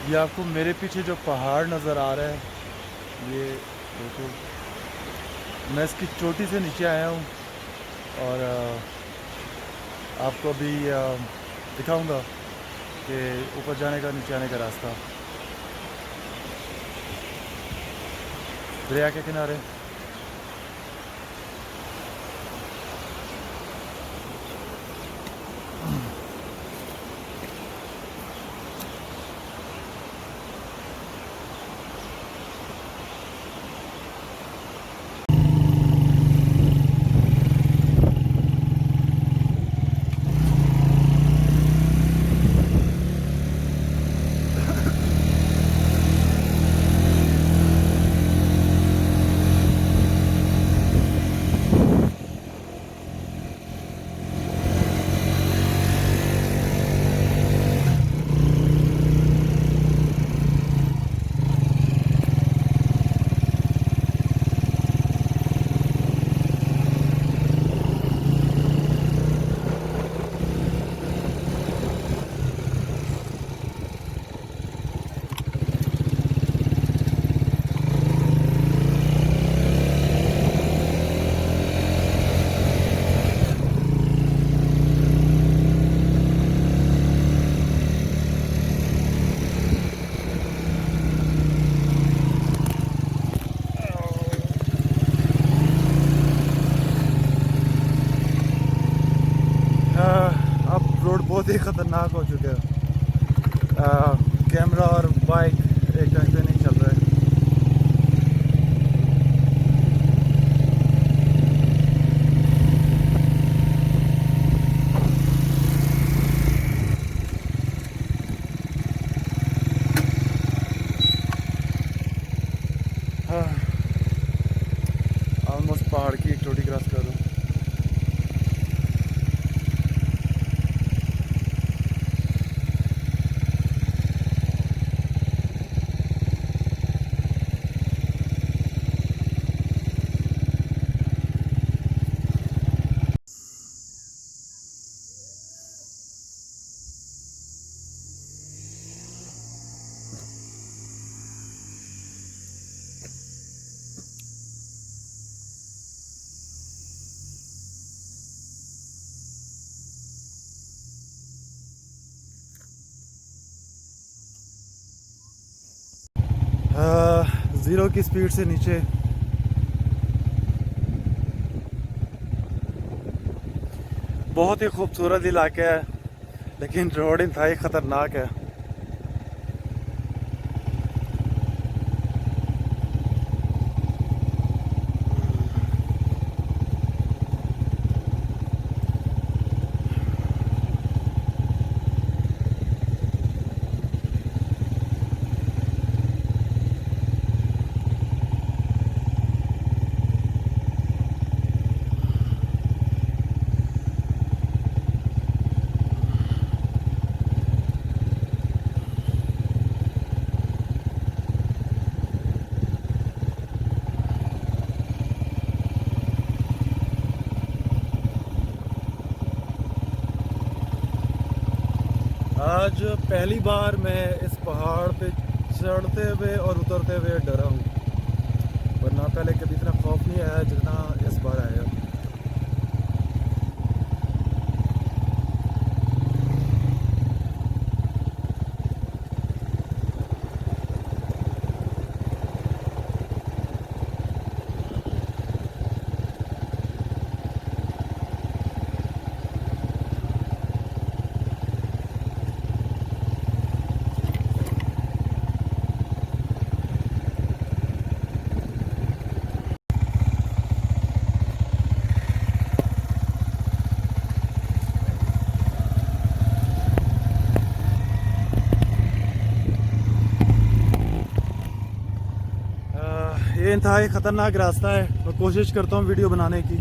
ये आपको मेरे पीछे जो पहाड़ नज़र आ रहा है, ये देखो, मैं इसकी चोटी से नीचे आया हूँ और आपको अभी दिखाऊंगा कि ऊपर जाने का नीचे आने का रास्ता। दरिया के किनारे अब रोड बहुत ही ख़तरनाक हो चुका है। कैमरा और बाइक एक ढंग से नहीं चल रहा है। ऑलमोस्ट पहाड़ की एक चोटी क्रॉस कर दूँ। ज़ीरो की स्पीड से नीचे बहुत ही खूबसूरत इलाका है, लेकिन रोड इंतहाई ख़तरनाक है। आज पहली बार मैं इस पहाड़ पे चढ़ते हुए और उतरते हुए डरा हूँ, वरना पहले कभी इतना खौफ नहीं आया जितना इस बार आया। ये इंतहाई ख़तरनाक रास्ता है। मैं कोशिश करता हूँ वीडियो बनाने की।